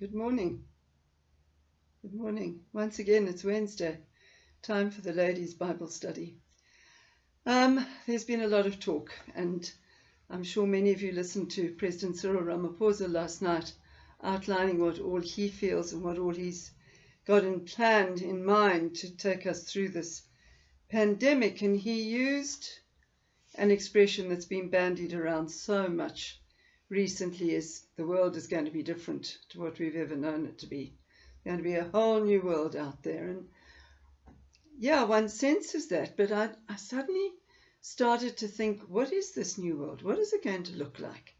Good morning. Good morning. Once again, it's Wednesday, time for the ladies' Bible study. There's been a lot of talk, and I'm sure many of you listened to President Cyril Ramaphosa last night, outlining what all he feels and what all he's got planned in mind to take us through this pandemic. And he used an expression that's been bandied around so much recently: is the world is going to be different to what we've ever known it to be. Going to be a whole new world out there. And yeah, one senses that, but I suddenly started to think, what is this new world? What is it going to look like?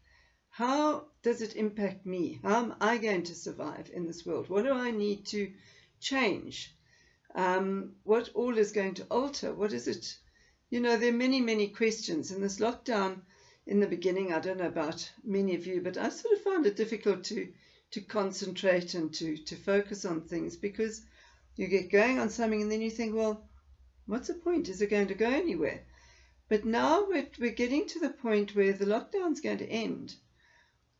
How does it impact me? How am I going to survive in this world? What do I need to change? What all is going to alter? What is it? You know, there are many, many questions. And this lockdown in the beginning, I don't know about many of you, but I sort of found it difficult to concentrate and to focus on things, because you get going on something and then you think, well, what's the point? Is it going to go anywhere? But now we're getting to the point where the lockdown's going to end.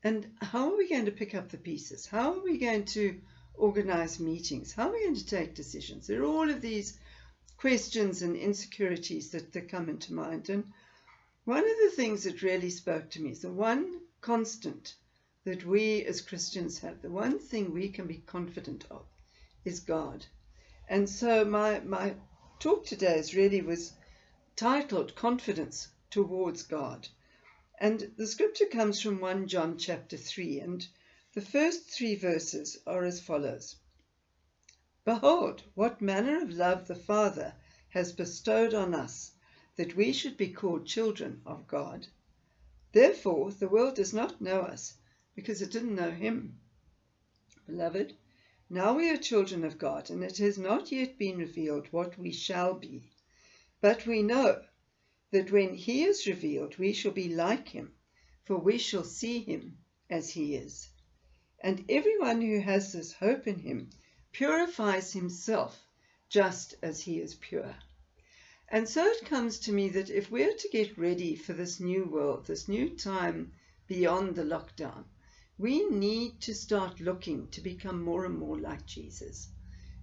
And how are we going to pick up the pieces? How are we going to organize meetings? How are we going to take decisions? There are all of these questions and insecurities that come into mind. And one of the things that really spoke to me is the one constant that we as Christians have, the one thing we can be confident of, is God. And so my talk today was titled Confidence Towards God. And the scripture comes from 1 John chapter 3, and the first 3 verses are as follows. Behold, what manner of love the Father has bestowed on us, that we should be called children of God. Therefore the world does not know us, because it didn't know him. Beloved, now we are children of God, and it has not yet been revealed what we shall be. But we know that when he is revealed, we shall be like him, for we shall see him as he is. And everyone who has this hope in him purifies himself just as he is pure. And so it comes to me that if we're to get ready for this new world, this new time beyond the lockdown, we need to start looking to become more and more like Jesus,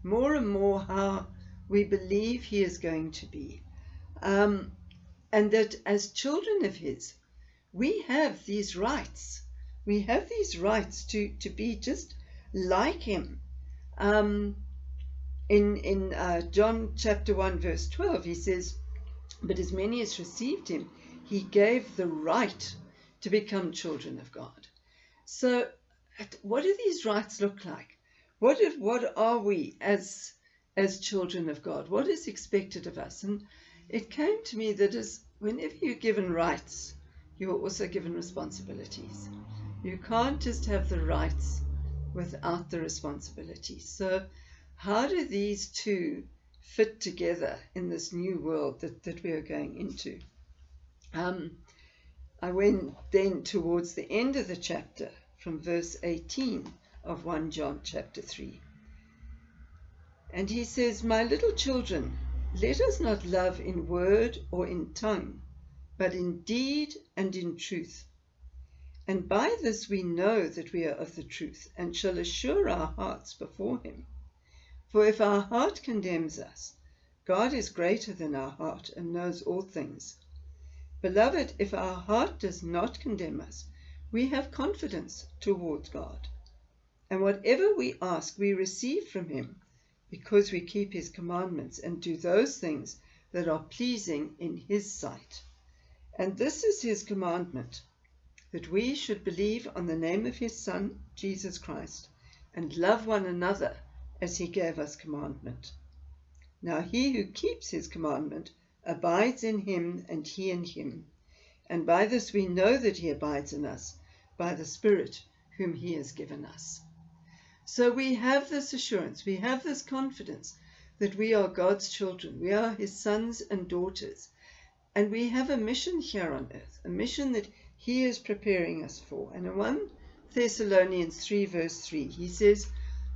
more and more how we believe he is going to be. And that as children of his, we have these rights. We have these rights to be just like him. In John chapter 1 verse 12, he says, but as many as received him, he gave the right to become children of God. So what do these rights look like? What are we as children of God? What is expected of us? And it came to me that whenever you're given rights, you're also given responsibilities. You can't just have the rights without the responsibilities. So how do these two fit together in this new world that we are going into? I went then towards the end of the chapter, from verse 18 of 1 John chapter 3. And he says, my little children, let us not love in word or in tongue, but in deed and in truth. And by this we know that we are of the truth, and shall assure our hearts before him. For if our heart condemns us, God is greater than our heart and knows all things. Beloved, if our heart does not condemn us, we have confidence towards God. And whatever we ask, we receive from him, because we keep his commandments and do those things that are pleasing in his sight. And this is his commandment, that we should believe on the name of his Son, Jesus Christ, and love one another as he gave us commandment. Now he who keeps his commandment abides in him, and he in him. And by this we know that he abides in us, by the Spirit whom he has given us. So we have this assurance, we have this confidence that we are God's children, we are his sons and daughters, and we have a mission here on earth, a mission that he is preparing us for. And in 1 Thessalonians 3 verse 3, he says,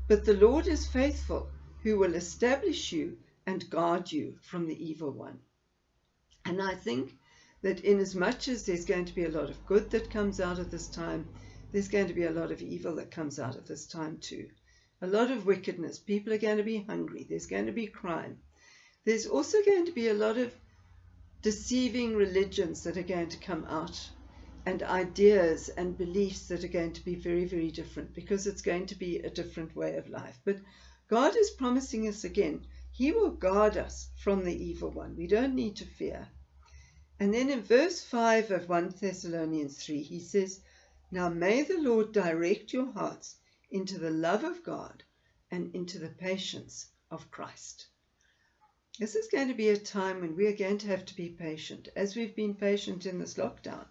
but the Lord is faithful, who will establish you and guard you from the evil one. And I think that inasmuch as there's going to be a lot of good that comes out of this time, there's going to be a lot of evil that comes out of this time too. A lot of wickedness. People are going to be hungry. There's going to be crime. There's also going to be a lot of deceiving religions that are going to come out, and ideas and beliefs that are going to be very, very different, because it's going to be a different way of life. But God is promising us again, He will guard us from the evil one. We don't need to fear. And then in verse 5 of 1 Thessalonians 3, he says, "Now may the Lord direct your hearts into the love of God and into the patience of Christ." This is going to be a time when we are going to have to be patient. As we've been patient in this lockdown,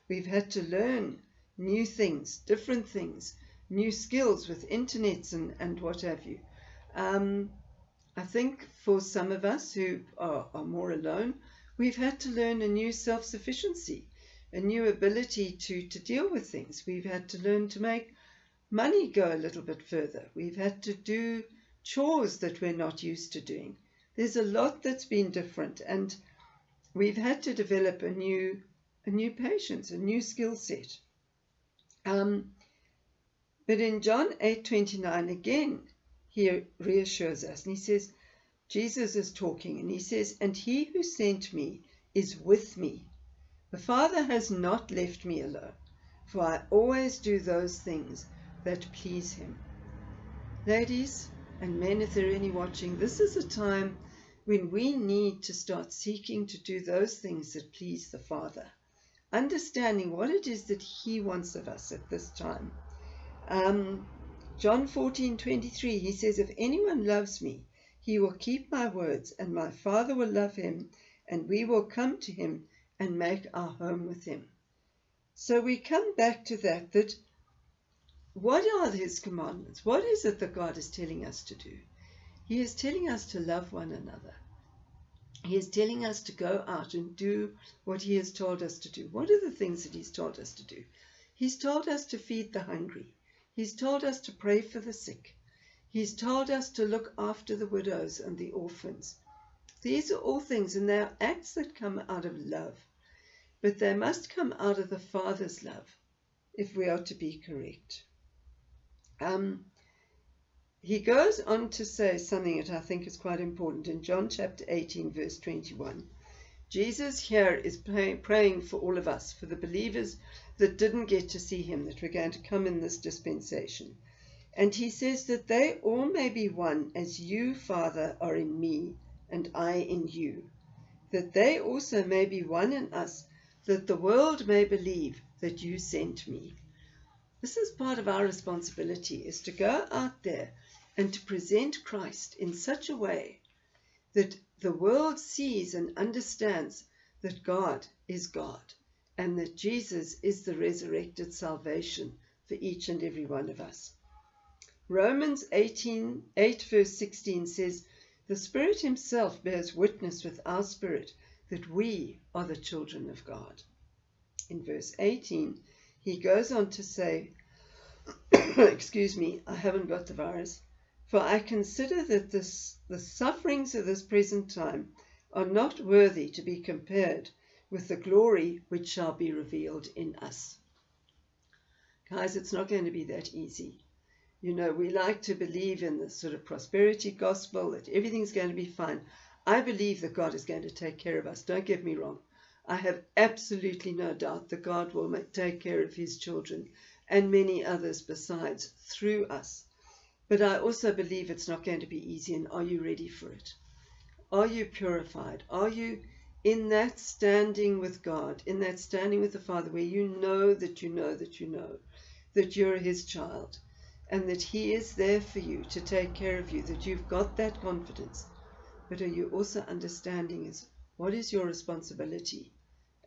we've had to learn new things, different things, new skills with internets and what have you. I think for some of us who are more alone, we've had to learn a new self-sufficiency, a new ability to deal with things. We've had to learn to make money go a little bit further. We've had to do chores that we're not used to doing. There's a lot that's been different, and we've had to develop a new patience, a new skill set. But in John 8:29 again, he reassures us, and he says, Jesus is talking, and he says, "And he who sent me is with me. The Father has not left me alone, for I always do those things that please him." Ladies and men, if there are any watching, this is a time when we need to start seeking to do those things that please the Father, understanding what it is that he wants of us at this time. John 14:23, he says, "If anyone loves me, he will keep my words, and my Father will love him, and we will come to him and make our home with him." So we come back to that what are his commandments? What is it that God is telling us to do? He is telling us to love one another. He is telling us to go out and do what he has told us to do. What are the things that he's told us to do? He's told us to feed the hungry. He's told us to pray for the sick. He's told us to look after the widows and the orphans. These are all things, and they are acts that come out of love. But they must come out of the Father's love if we are to be correct. He goes on to say something that I think is quite important in John chapter 18, verse 21. Jesus here is praying for all of us, for the believers that didn't get to see him, that were going to come in this dispensation. And he says that they all may be one, as you, Father, are in me, and I in you, that they also may be one in us, that the world may believe that you sent me. This is part of our responsibility, is to go out there and to present Christ in such a way that the world sees and understands that God is God, and that Jesus is the resurrected salvation for each and every one of us. Romans 8 verse 16 says, "The Spirit himself bears witness with our spirit that we are the children of God." In verse 18, he goes on to say, excuse me, I haven't got the virus. "For I consider that the sufferings of this present time are not worthy to be compared with the glory which shall be revealed in us." Guys, it's not going to be that easy. You know, we like to believe in this sort of prosperity gospel, that everything's going to be fine. I believe that God is going to take care of us. Don't get me wrong. I have absolutely no doubt that God will take care of his children and many others besides through us. But I also believe it's not going to be easy. And are you ready for it? Are you purified? Are you in that standing with God, in that standing with the Father, where you know that you know that you know that you're his child, and that he is there for you to take care of you, that you've got that confidence? But are you also understanding is what is your responsibility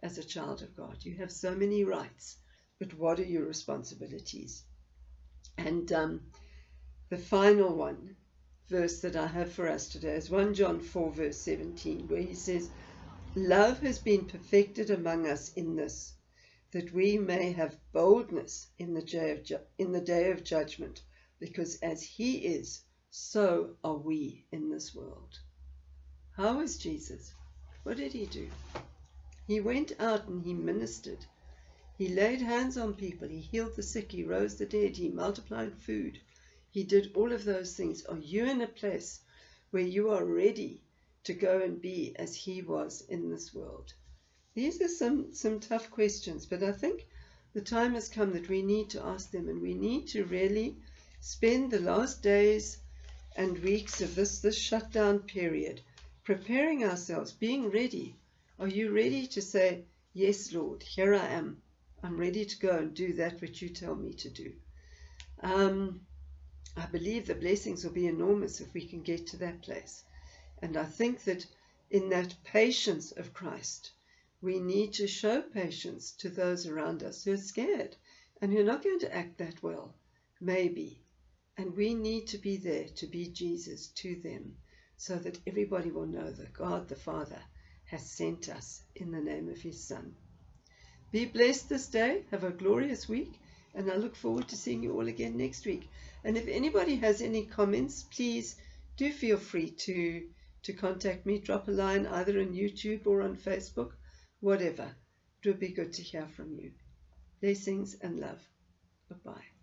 as a child of God? You have so many rights, but what are your responsibilities? And the final verse that I have for us today is 1 John 4 verse 17, where he says, "Love has been perfected among us in this, that we may have boldness in the day of judgment, because as he is, so are we in this world." How is Jesus? What did he do? He went out and he ministered. He laid hands on people. He healed the sick. He rose the dead. He multiplied food. He did all of those things. Are you in a place where you are ready to go and be as he was in this world? These are some tough questions, but I think the time has come that we need to ask them, and we need to really spend the last days and weeks of this shutdown period preparing ourselves, being ready. Are you ready to say, yes, Lord, here I am. I'm ready to go and do that which you tell me to do. I believe the blessings will be enormous if we can get to that place. And I think that in that patience of Christ, we need to show patience to those around us who are scared and who are not going to act that well, maybe. And we need to be there to be Jesus to them so that everybody will know that God the Father has sent us in the name of his Son. Be blessed this day. Have a glorious week. And I look forward to seeing you all again next week. And if anybody has any comments, please do feel free to contact me. Drop a line either on YouTube or on Facebook, whatever. It would be good to hear from you. Blessings and love. Bye-bye.